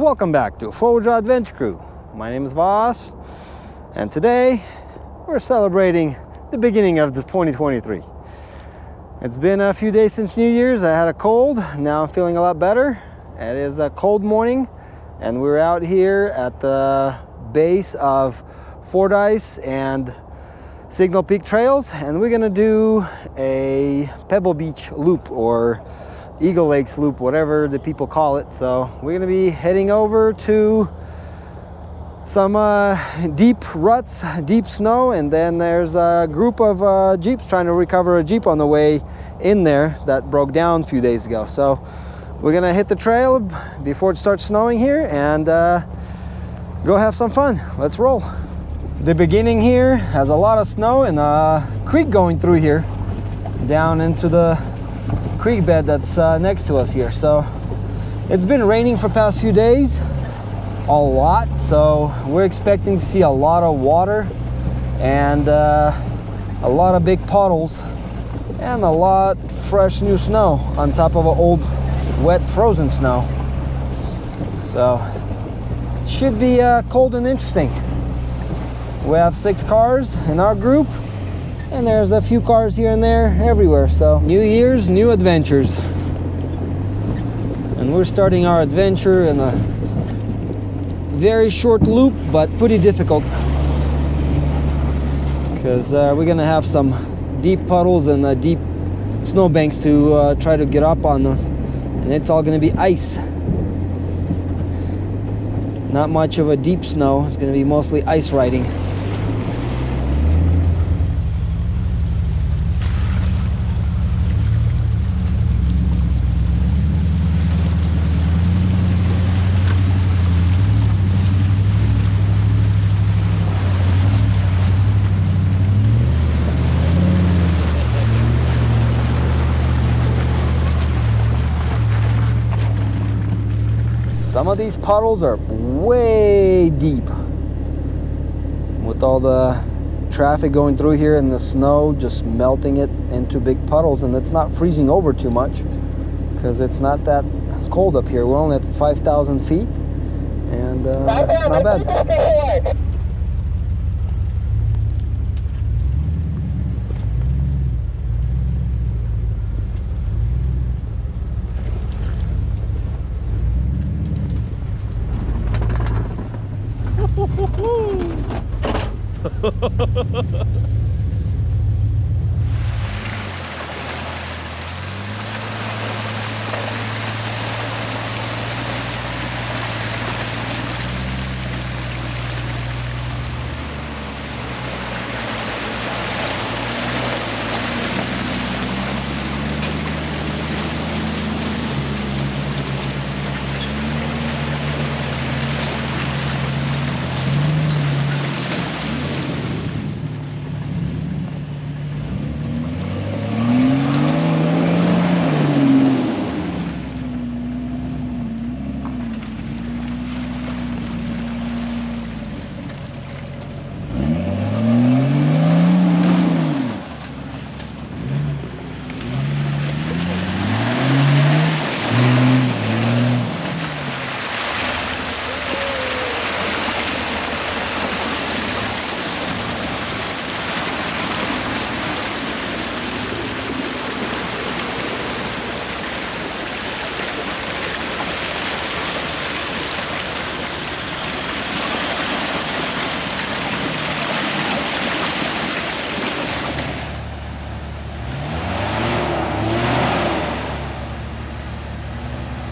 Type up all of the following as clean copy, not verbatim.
Welcome back to Foja Adventure Crew. My name is Vas, and today we're celebrating the beginning of the 2023. It's been a few days since New Year's. I had a cold. Now I'm feeling a lot better. It is a cold morning, and we're out here at the base of Fordyce and Signal Peak trails, and we're gonna do a Pebble Beach loop or Eagle Lakes loop, whatever the people call it. So we're gonna be heading over to some deep ruts, deep snow, and then there's a group of Jeeps trying to recover a Jeep on the way in there that broke down a few days ago. So we're gonna hit the trail before it starts snowing here and go have some fun. Let's roll. The beginning here has a lot of snow and a creek going through here down into the creek bed that's next to us here. So it's been raining for the past few days a lot, so we're expecting to see a lot of water and a lot of big puddles and a lot fresh new snow on top of old wet frozen snow. So it should be cold and interesting. We have 6 cars in our group, and there's a few cars here and there everywhere. So New Year's, new adventures. And we're starting our adventure in a very short loop, but pretty difficult, because we're gonna have some deep puddles and deep snowbanks to try to get up on, and it's all gonna be ice. Not much of a deep snow. It's gonna be mostly ice riding. Some of these puddles are way deep with all the traffic going through here and the snow just melting it into big puddles, and it's not freezing over too much because it's not that cold up here. We're only at 5,000 feet and it's not bad.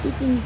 Sitting.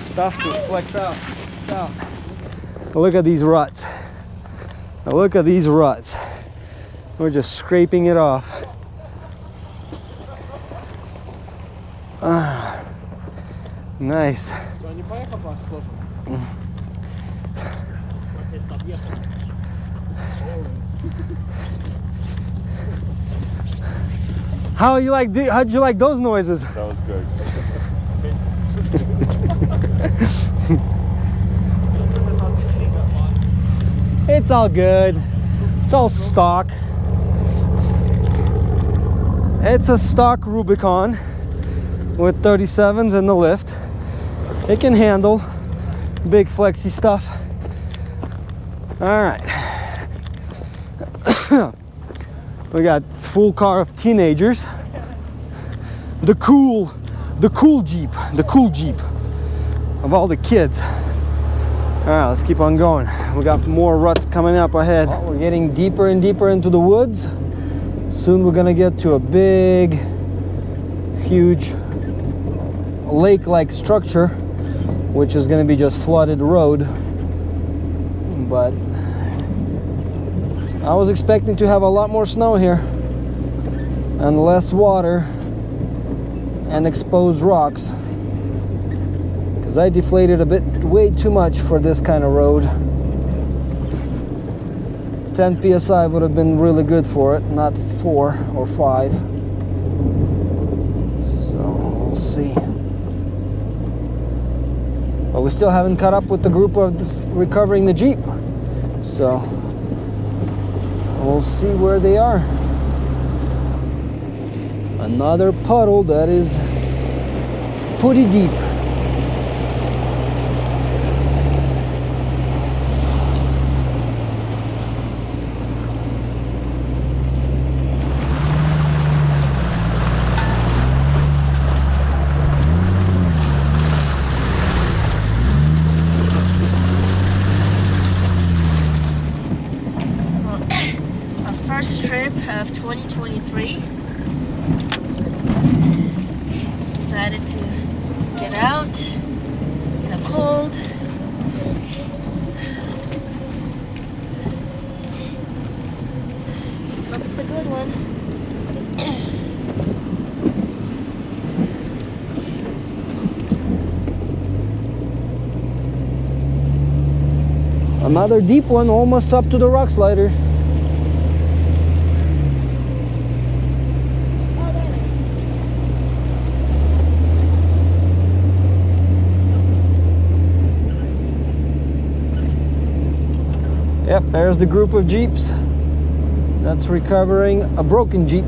Stuff to flex out. It's out. Look at these ruts. Now look at these ruts. We're just scraping it off. Nice. How'd you like those noises? That was good. It's all good. It's all stock. It's a stock Rubicon with 37s in the lift. It can handle big flexy stuff. All right. We got full car of teenagers. The cool Jeep of all the kids. All right, let's keep on going. We got more ruts coming up ahead. Oh, we're getting deeper and deeper into the woods. Soon we're gonna get to a big, huge lake-like structure, which is gonna be just flooded road. But I was expecting to have a lot more snow here and less water and exposed rocks, because I deflated a bit way too much for this kind of road. 10 psi would have been really good for it, not 4 or 5. So we'll see. But we still haven't caught up with the group of recovering the Jeep, so we'll see where they are. Another puddle that is pretty deep. First trip of 2023. Decided to get out in the cold. Let's hope it's a good one. Another deep one, almost up to the rock slider. Yep, there's the group of Jeeps that's recovering a broken Jeep.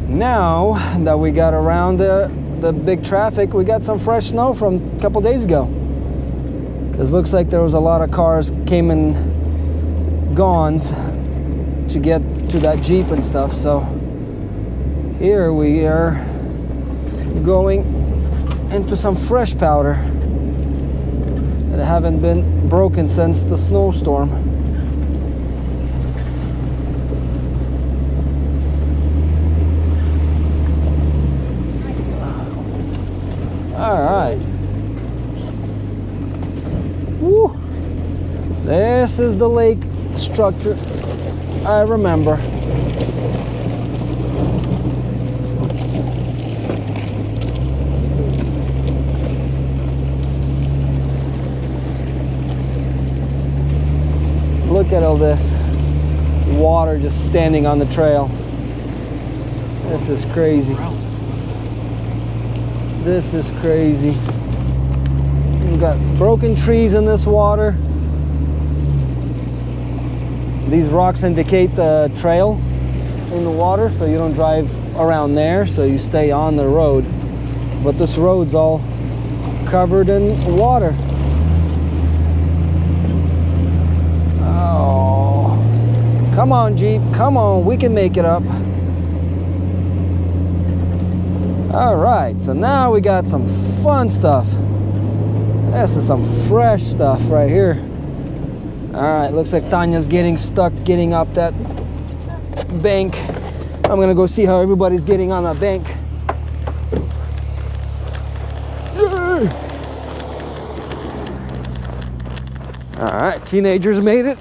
Now that we got around the big traffic, we got some fresh snow from a couple days ago. Because looks like there was a lot of cars came and gone to get to that Jeep and stuff. So here we are going into some fresh powder that haven't been broken since the snowstorm. All right. Woo. This is the lake structure I remember. Look at all this water just standing on the trail. This is crazy. This is crazy. We've got broken trees in this water. These rocks indicate the trail in the water, so you don't drive around there, so you stay on the road. But this road's all covered in water. Oh, come on, Jeep, come on, we can make it up. All right, so now we got some fun stuff. This is some fresh stuff right here. All right, looks like Tanya's getting stuck getting up that bank. I'm gonna go see how everybody's getting on that bank. Yay! All right, teenagers made it.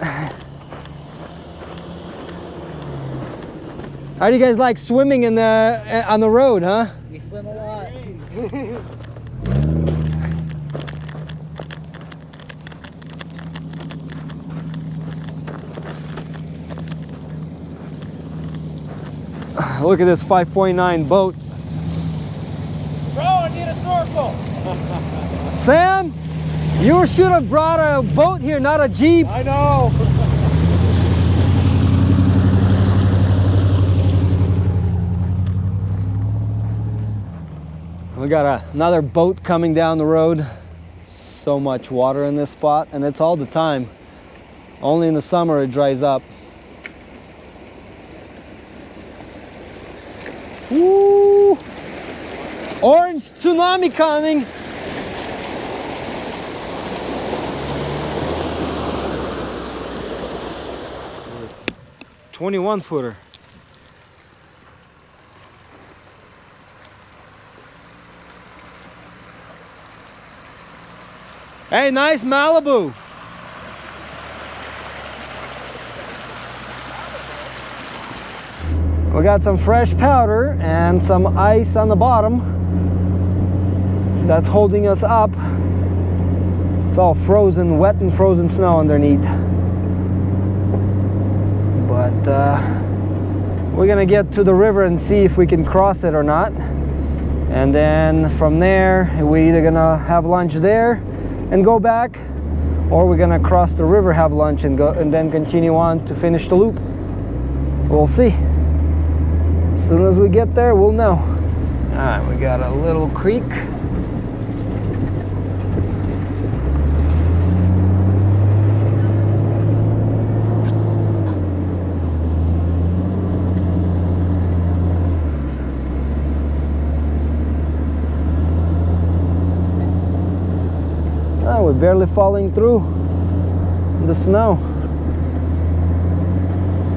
How do you guys like swimming in the on the road, huh? We swim a lot. Look at this 5.9 boat. Bro, I need a snorkel. Sam, you should have brought a boat here, not a Jeep. I know. We got another boat coming down the road. So much water in this spot, and it's all the time. Only in the summer it dries up. Woo! Orange tsunami coming. "21 footer. Hey, nice Malibu. We got some fresh powder and some ice on the bottom that's holding us up. It's all frozen, wet and frozen snow underneath. But we're gonna get to the river and see if we can cross it or not. And then from there, we're either gonna have lunch there and go back, or we're gonna cross the river, have lunch, and go, and then continue on to finish the loop. We'll see. As soon as we get there, we'll know. All right, we got a little creek. Oh, we're barely falling through the snow,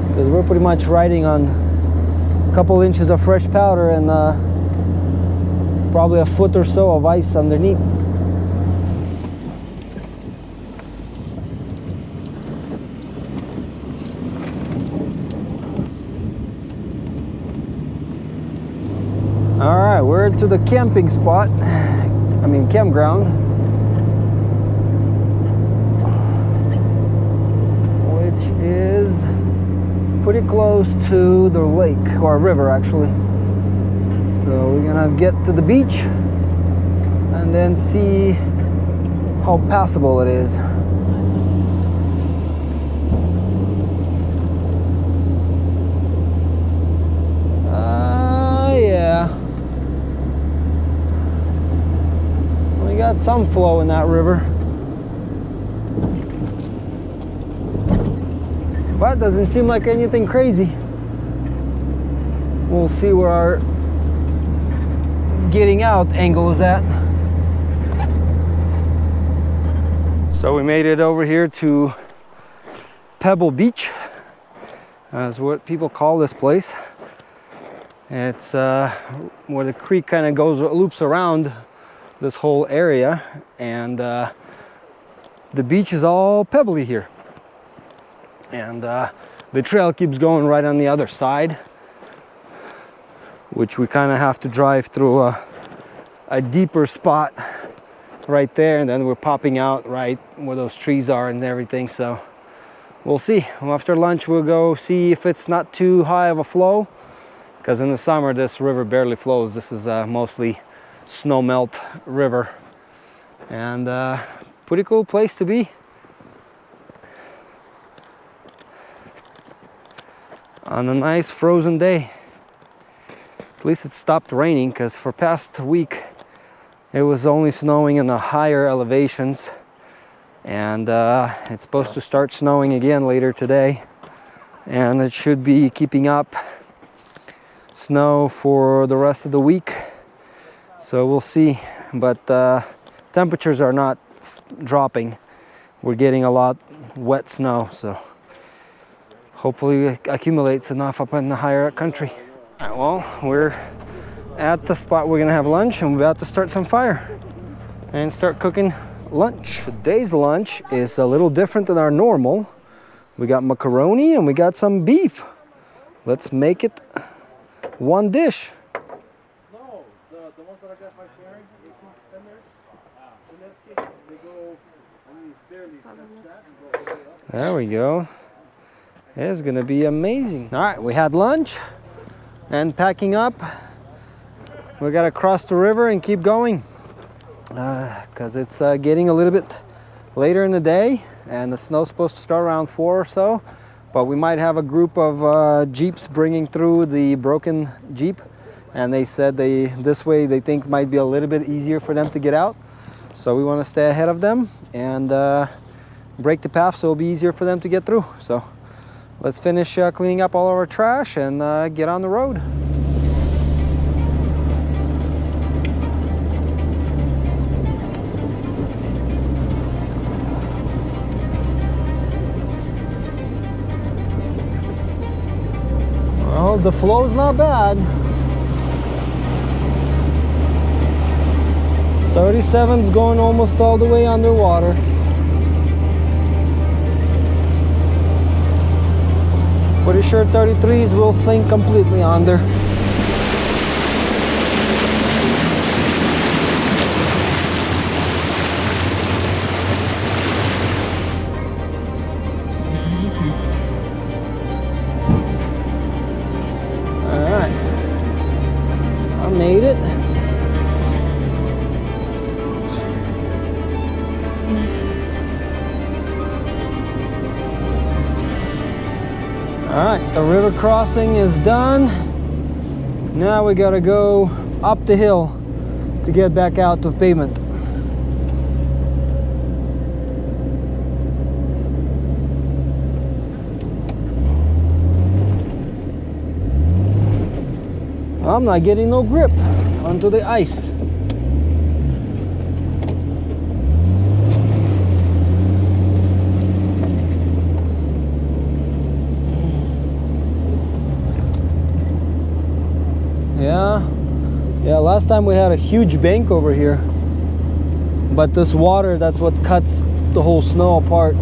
because we're pretty much riding on a couple inches of fresh powder and probably a foot or so of ice underneath. All right, we're to the camping spot. I mean, campground. Which is pretty close to the lake, or river actually. So we're gonna get to the beach and then see how passable it is. Yeah. We got some flow in that river. But doesn't seem like anything crazy. We'll see where our getting out angle is at. So we made it over here to Pebble Beach. That's what people call this place. It's where the creek kind of loops around this whole area, and the beach is all pebbly here. And the trail keeps going right on the other side, which we kind of have to drive through a deeper spot right there, and then we're popping out right where those trees are and everything. So we'll see. Well, after lunch we'll go see if it's not too high of a flow, because in the summer this river barely flows. This is mostly snow melt river, and pretty cool place to be. on a nice frozen day. At least it stopped raining, because for past week it was only snowing in the higher elevations, and it's supposed to start snowing again later today, and it should be keeping up snow for the rest of the week. So we'll see, but temperatures are not dropping. We're getting a lot wet snow, so hopefully it accumulates enough up in the higher country. All right, well, we're at the spot we're gonna have lunch, and we're about to start some fire and start cooking lunch. Today's lunch is a little different than our normal. We got macaroni and we got some beef. Let's make it one dish. No, the ones that I got my sharing, 18 tenders, they go, barely touch that and go. There we go. It's gonna be amazing. All right, we had lunch and packing up. We gotta cross the river and keep going, because it's getting a little bit later in the day, and the snow's supposed to start around 4 or so, but we might have a group of Jeeps bringing through the broken Jeep, and they said this way they think might be a little bit easier for them to get out, so we want to stay ahead of them and break the path so it'll be easier for them to get through. So let's finish cleaning up all of our trash and get on the road. Well, the flow's not bad. 37's going almost all the way underwater. Pretty sure 33s will sink completely under. Alright, I made it. All right, the river crossing is done. Now we gotta go up the hill to get back out to pavement. I'm not getting no grip onto the ice. Yeah, last time we had a huge bank over here, but this water, that's what cuts the whole snow apart,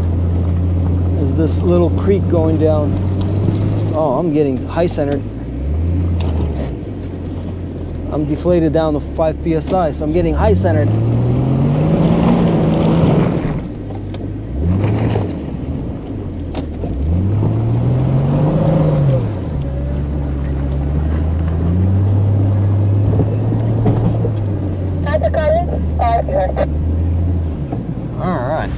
is this little creek going down. Oh, I'm getting high centered. I'm deflated down to 5 psi, so I'm getting high centered. All right.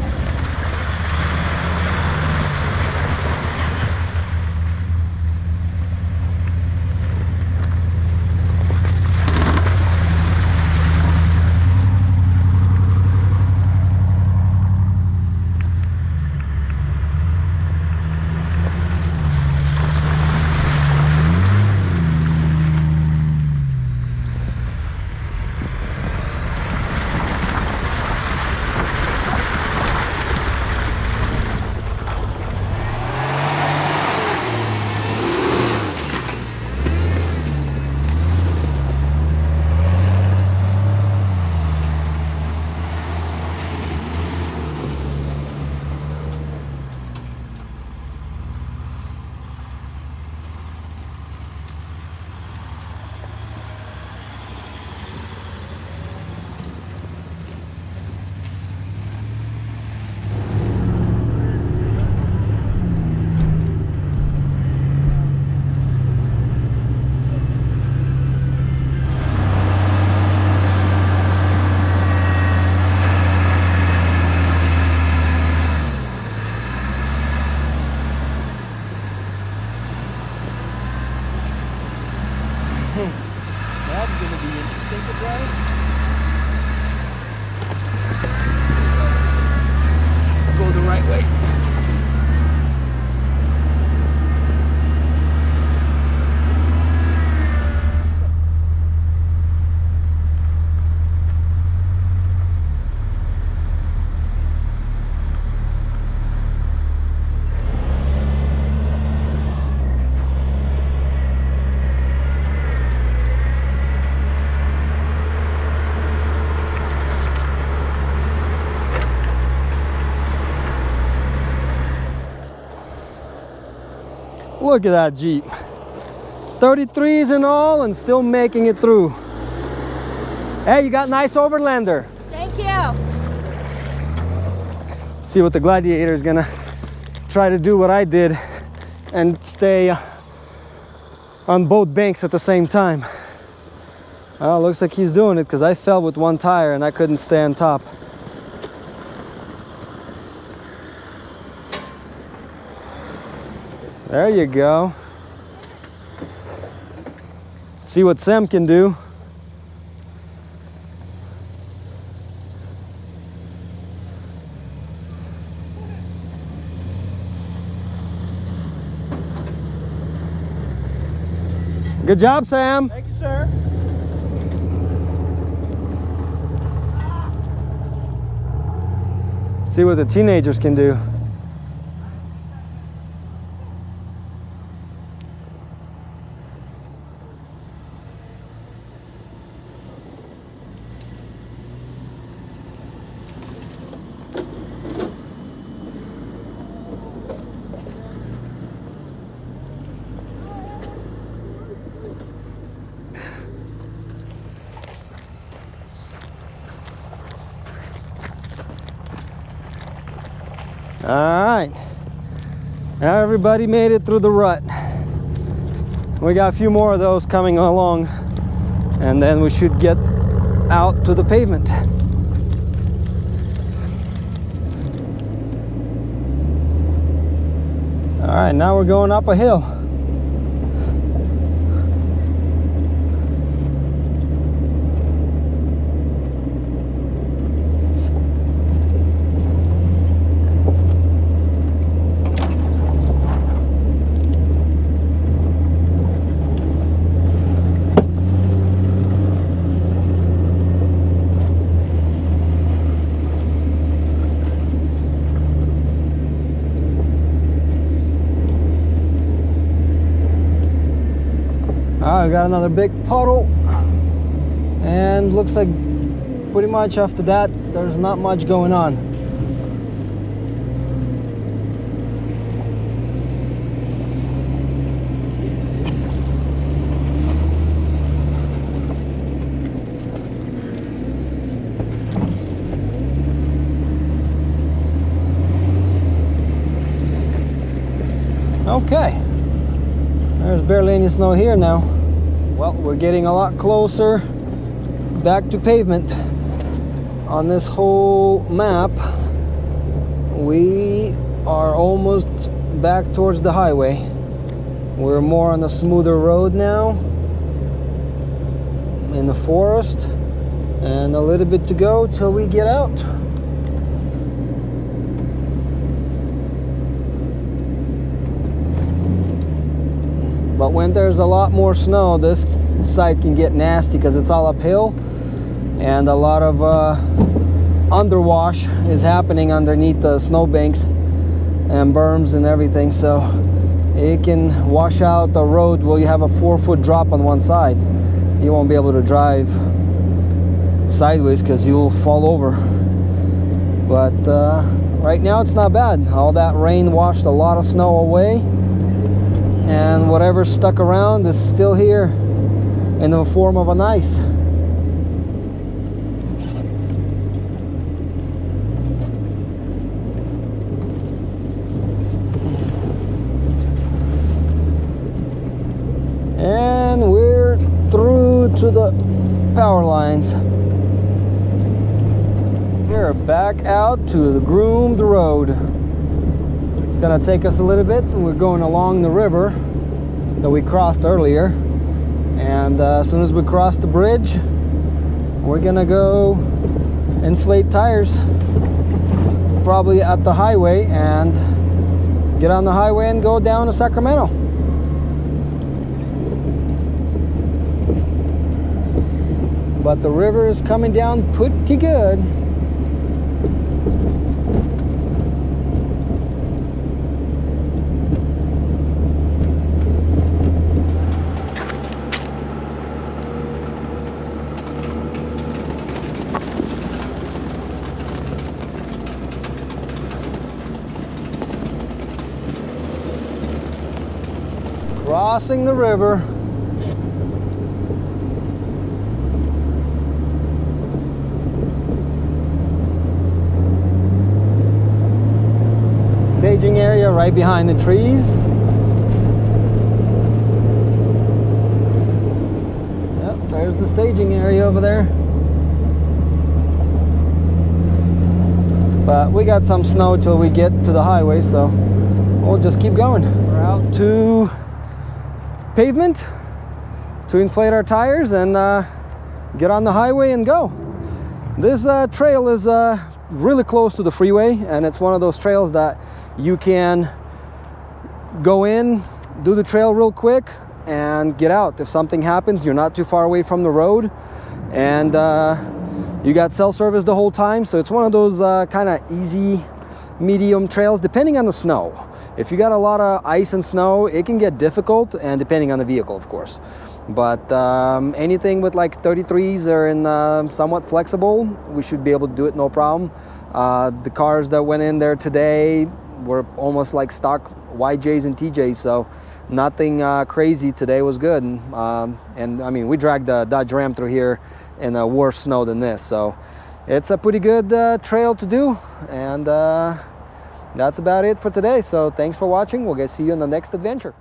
Look at that Jeep. 33s and all, and still making it through. Hey, you got nice overlander. Thank you. See what the Gladiator is gonna try to do what I did and stay on both banks at the same time. Oh, looks like he's doing it because I fell with one tire and I couldn't stay on top. There you go. See what Sam can do. Good job, Sam. Thank you, sir. See what the teenagers can do. All right, now everybody made it through the rut. We got a few more of those coming along, and then we should get out to the pavement. All right, now we're going up a hill. All right, we got another big puddle, and looks like pretty much after that there's not much going on. Okay, there's barely any snow here now. Well, we're getting a lot closer back to pavement. On this whole map, we are almost back towards the highway. We're more on a smoother road now in the forest, and a little bit to go till we get out. But when there's a lot more snow, this site can get nasty because it's all uphill, and a lot of underwash is happening underneath the snowbanks and berms and everything, so it can wash out the road. Well, you have a 4-foot drop on one side. You won't be able to drive sideways because you'll fall over. But right now it's not bad. All that rain washed a lot of snow away, and whatever's stuck around is still here in the form of an ice. And we're through to the power lines. We're back out to the groomed road. It's gonna take us a little bit, and we're going along the river that we crossed earlier. And as soon as we cross the bridge, we're gonna go inflate tires, probably at the highway, and get on the highway and go down to Sacramento. But the river is coming down pretty good. Crossing the river. Staging area right behind the trees. Yep, there's the staging area over there. But we got some snow till we get to the highway, so we'll just keep going. We're out to pavement to inflate our tires and get on the highway and go. This trail is really close to the freeway, and it's one of those trails that you can go in, do the trail real quick, and get out. If something happens, you're not too far away from the road, and you got cell service the whole time, so it's one of those kind of easy, medium trails, depending on the snow. If you got a lot of ice and snow, it can get difficult, and depending on the vehicle, of course. But anything with like 33s or in somewhat flexible, we should be able to do it no problem. The cars that went in there today were almost like stock YJs and TJs, so nothing crazy today. Was good. And I mean, we dragged the Dodge Ram through here in a worse snow than this, so it's a pretty good trail to do. And that's about it for today. So thanks for watching. We'll see you in the next adventure.